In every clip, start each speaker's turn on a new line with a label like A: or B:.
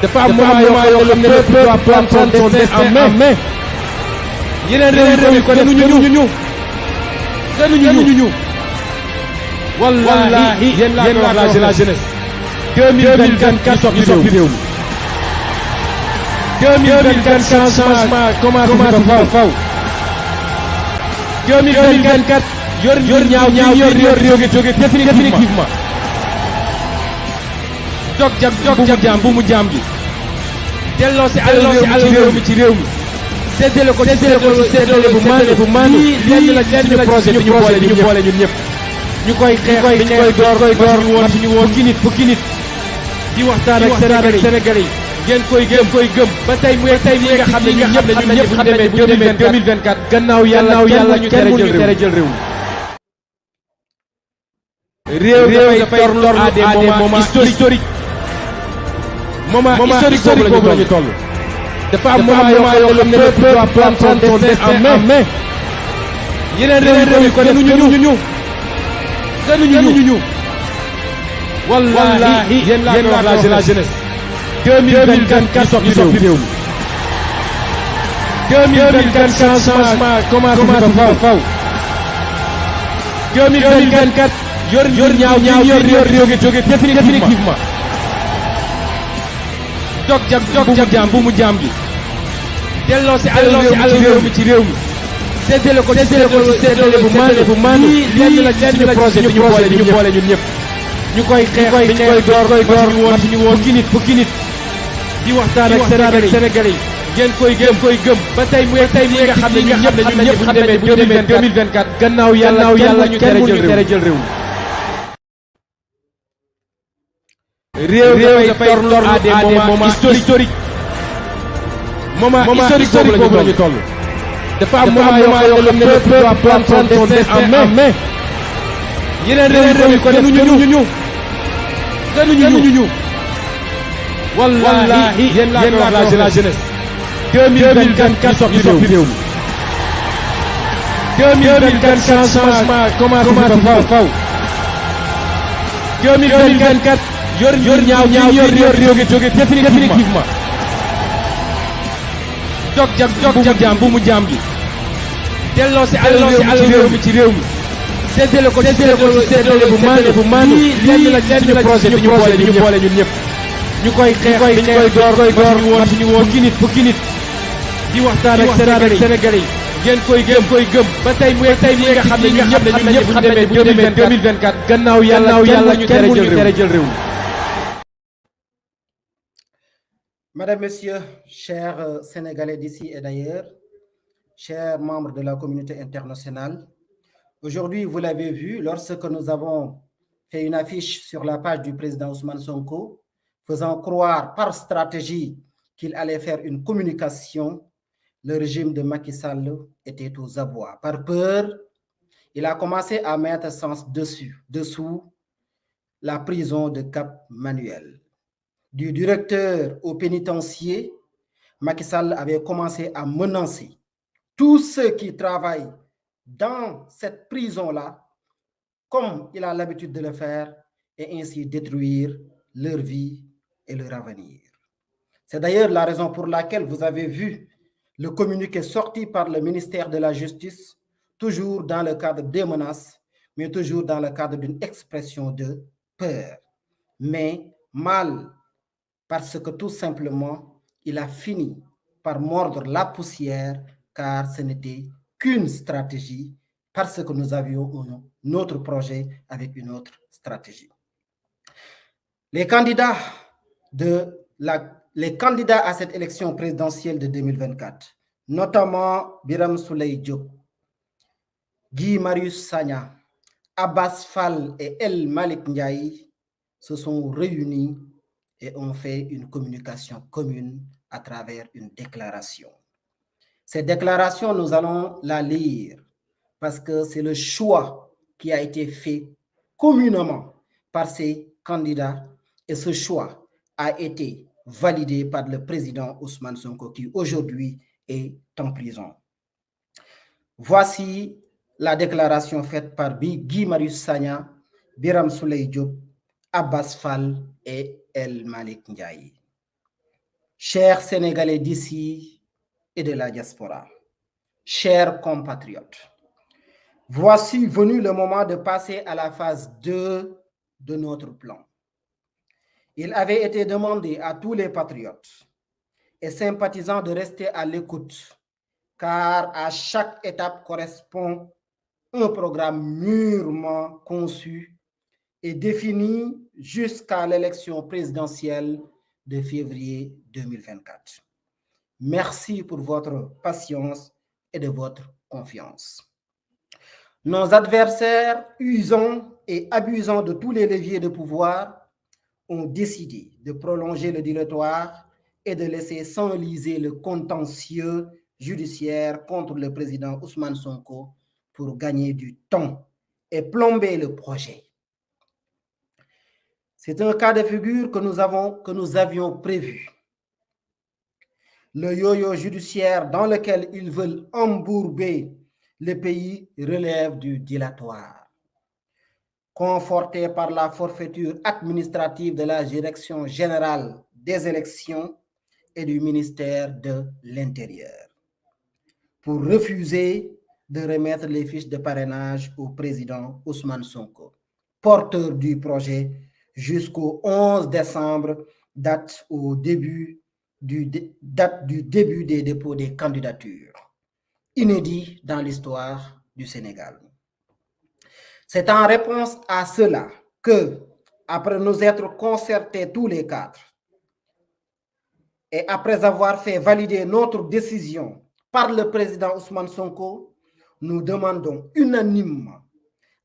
A: dafa am moment yoo xam ne le peuple doit prendre son destin en main. yeneen réew yi ko def gënuñu ñu. wallahi yéen laa wax la jeunesse. 2024 ñu soppi réew mi. 2024 changement commencé fa faw. 2024 yor ñaaw réew mi jóge définitivement. dog jam bu mu jaam gi. delloo si alal réew mi ci réew mi. séddale ko bu maanu lii la suñu projet ñu boole ñun ñëpp. ñu koy door ñu woon fukki nit di waxtaan ak Sénégalais yi ngeen koy gëm ba tey muy nga xam ne ñun ñëpp xam nañ bu ñu demee 2024 gannaaw yàlla ñu tere jël réew mi dafay toll à des moments historiques moment historique boobu la ñu toll. dafa am moment yoo xam ne le peuple doit prendre son destin en main. yeneen réew yi ko gënuñu ñu. wallahi yéen laa wax la jeunesse. 2024 ñu soppi réew mi. 2024 changement commencé fa faw. 2024 yor ñaaw réew mi jóge définitivement. dog jam bu mu jaam gi. delloo si alal réew mi ci réew mi. séddale ko bu maanu lii la suñu projet ñu boole ñun ñëpp. ñu koy door ñu woon fukki nit di waxtaan ak Sénégalais yi ngeen koy gëm ba tey muy nga xam ne ñun ñëpp xam nañ bu ñu demee 2024 gannaaw yàlla ñu tere jël réew dafay toll à des moments historiques moment historique boobu la ñu toll. dafa am moment yoo xam ne le peuple doit prendre son destin en main. yeneen réew yi ko gënuñu ñu. wallahi yéen laa wax la jeunesse. 2024 ñu soppi réew mi. 2024 changement commencé fa faw. 2024 yor ñaaw réew mi jóge définitivement. dog jam bu mu jaam gi. delloo si alal réew mi ci réew mi. séddale ko bu maanu lii la suñu projet ñu boole ñun ñëpp. ñu koy door ñu woon fukki nit di waxtaan ak Sénégalais yi ngeen koy gëm ba tey muy nga xam ne ñun ñëpp xam nañ bu ñu demee 2024 gannaaw yàlla ñu tere jël réew mi.
B: Madame, Messieurs, chers Sénégalais d'ici et d'ailleurs, chers membres de la communauté internationale, aujourd'hui, vous l'avez vu, lorsque nous avons fait une affiche sur la page du président Ousmane Sonko, faisant croire par stratégie qu'il allait faire une communication, le régime de Macky Sall était aux abois. Par peur, il a commencé à mettre sens dessous la prison de Cap Manuel. Du directeur au pénitencier, Macky Sall avait commencé à menacer tous ceux qui travaillent dans cette prison-là, comme il a l'habitude de le faire, et ainsi détruire leur vie et leur avenir. C'est d'ailleurs la raison pour laquelle vous avez vu le communiqué sorti par le ministère de la Justice, toujours dans le cadre des menaces, mais toujours dans le cadre d'une expression de peur. Mais mal, parce que tout simplement, il a fini par mordre la poussière, car ce n'était qu'une stratégie, parce que nous avions un autre projet avec une autre stratégie. Les candidats à cette élection présidentielle de 2024, notamment Birame Souleye Diop, Guy Marius Sagna, Abbas Fall et El Malick Ndiaye, se sont réunis et ont fait une communication commune à travers une déclaration. Cette déclaration, nous allons la lire parce que c'est le choix qui a été fait communément par ces candidats et ce choix a été validé par le président Ousmane Sonko qui aujourd'hui est en prison. Voici la déclaration faite par Guy Marius Sagna, Birame Souleye Diop, Abbas Fall et El Malick Ndiaye. chers Sénégalais d'ici et de la diaspora, chers compatriotes, voici venu le moment de passer à la phase 2 de notre plan. Il avait été demandé à tous les patriotes et sympathisants de rester à l'écoute, car à chaque étape correspond un programme mûrement conçu et défini jusqu'à l'élection présidentielle de février 2024. Merci pour votre patience et de votre confiance. Nos adversaires, usant et abusant de tous les leviers de pouvoir, ont décidé de prolonger le dilatoire et de laisser s'enliser le contentieux judiciaire contre le président Ousmane Sonko pour gagner du temps et plomber le projet. C'est un cas de figure que nous avions prévu. Le yo-yo judiciaire dans lequel ils veulent embourber le pays relève du dilatoire. Conforté par la forfaiture administrative de la Direction générale des élections et du ministère de l'Intérieur, pour refuser de remettre les fiches de parrainage au président Ousmane Sonko, porteur du projet jusqu'au 11 décembre, date du début des dépôts des candidatures, inédit dans l'histoire du Sénégal. C'est en réponse à cela que, après nous être concertés tous les quatre, et après avoir fait valider notre décision par le président Ousmane Sonko, nous demandons unanimement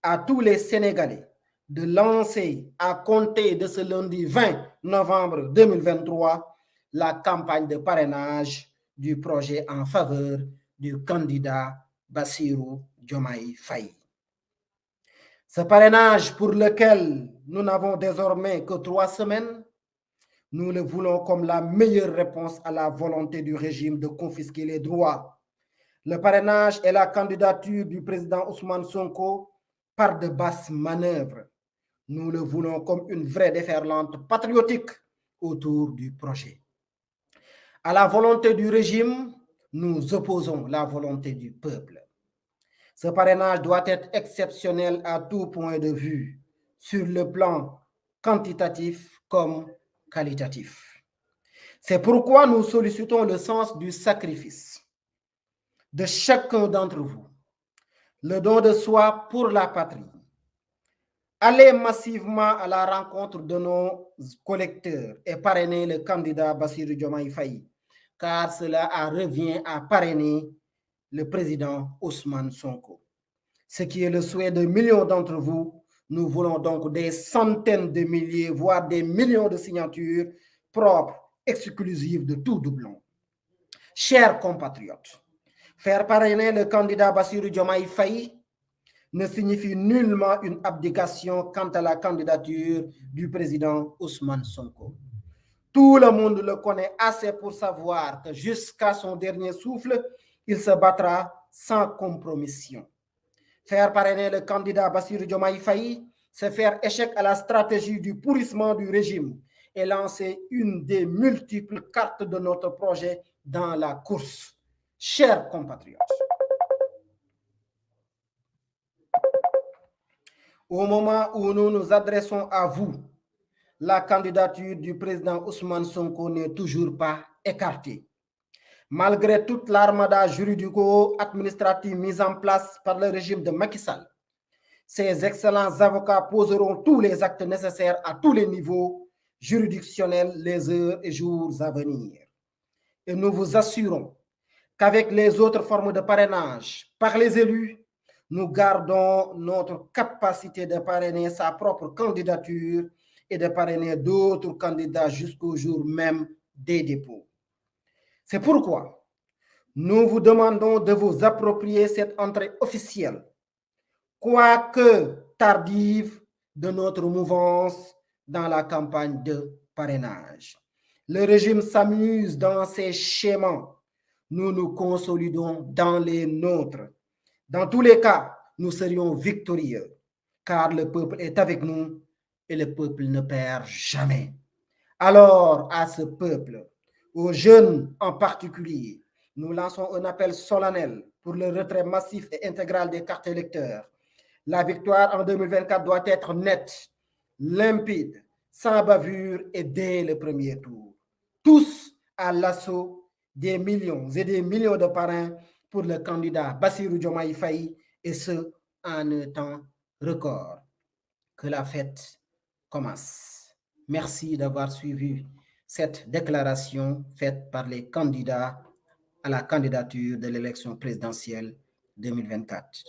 B: à tous les Sénégalais de lancer à compter de ce lundi 20 novembre 2023 la campagne de parrainage du projet en faveur du candidat Bassirou Diomaye Faye. Ce parrainage pour lequel nous n'avons désormais que 3 semaines, nous le voulons comme la meilleure réponse à la volonté du régime de confisquer les droits. Le parrainage et la candidature du président Ousmane Sonko par de basses manœuvres. Nous le voulons comme une vraie déferlante patriotique autour du projet. À la volonté du régime, nous opposons la volonté du peuple. Ce parrainage doit être exceptionnel à tout point de vue, sur le plan quantitatif comme qualitatif. C'est pourquoi nous sollicitons le sens du sacrifice de chacun d'entre vous, le don de soi pour la patrie. Allez massivement à la rencontre de nos collecteurs et parrainer le candidat Bassirou Diomaye Faye, car cela revient à parrainer le président Ousmane Sonko. Ce qui est le souhait de millions d'entre vous. Nous voulons donc des centaines de milliers, voire des millions de signatures propres, exclusives de tout doublon. Chers compatriotes, faire parrainer le candidat Bassirou Diomaye Faye ne signifie nullement une abdication quant à la candidature du président Ousmane Sonko. Tout le monde le connaît assez pour savoir que jusqu'à son dernier souffle, il se battra sans compromission. Faire parrainer le candidat Bassirou Diomaye Faye, c'est faire échec à la stratégie du pourrissement du régime et lancer une des multiples cartes de notre projet dans la course. Chers compatriotes, au moment où nous nous adressons à vous, la candidature du président Ousmane Sonko n'est toujours pas écartée. Malgré toute l'armada juridico-administrative mise en place par le régime de Macky Sall, ces excellents avocats poseront tous les actes nécessaires à tous les niveaux juridictionnels les heures et jours à venir. Et nous vous assurons qu'avec les autres formes de parrainage par les élus, nous gardons notre capacité de parrainer sa propre candidature et de parrainer d'autres candidats jusqu'au jour même des dépôts. C'est pourquoi nous vous demandons de vous approprier cette entrée officielle, quoique tardive, de notre mouvance dans la campagne de parrainage. Le régime s'amuse dans ses schémas. Nous nous consolidons dans les nôtres. Dans tous les cas, nous serions victorieux, car le peuple est avec nous et le peuple ne perd jamais. Alors, à ce peuple, aux jeunes en particulier, nous lançons un appel solennel pour le retrait massif et intégral des cartes électeurs. La victoire en 2024 doit être nette, limpide, sans bavure et dès le premier tour. Tous à l'assaut des millions et des millions de parrains pour le candidat Bassirou Diomaye Faye, et ce, en un temps record. Que la fête commence. Merci d'avoir suivi cette déclaration faite par les candidats à la candidature de l'élection présidentielle 2024.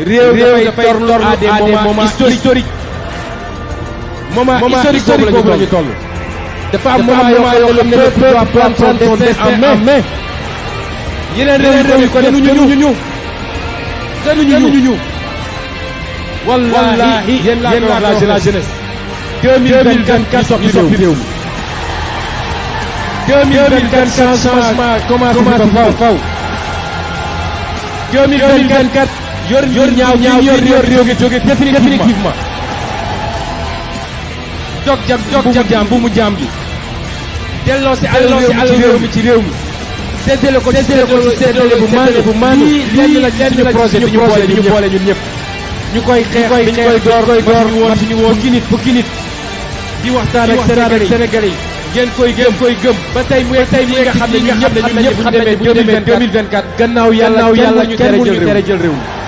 A: réew dafay torlu à des moments historiques moment historique boobu la ñu toll. dafa am moment yoo xam ne le peuple doit prendre son destin en main. yeneen réew yi ko def gënuñu ñu. wallaahi yéen laa wax la jeunesse. 2024 ñu soppi réew mi. 2024 changement commencé na faw. 2024 yor ñaaw réew gi jóge définitivement. dog jam bu mu jaam gi. delloo si àll réew mi ci réew mi. séddale ko bu maanu lenn la ci suñu projet bi ñu boole ñun ñëpp. ñu koy xeex bi ñu koy door ñu woon fukki nit di waxtaan ak Sénégalais yi. ngeen koy gëm ba tey muy nga xam ne ñun ñëpp bu ñu demee 2024 gannaaw yàlla ñu tere jël réew mi.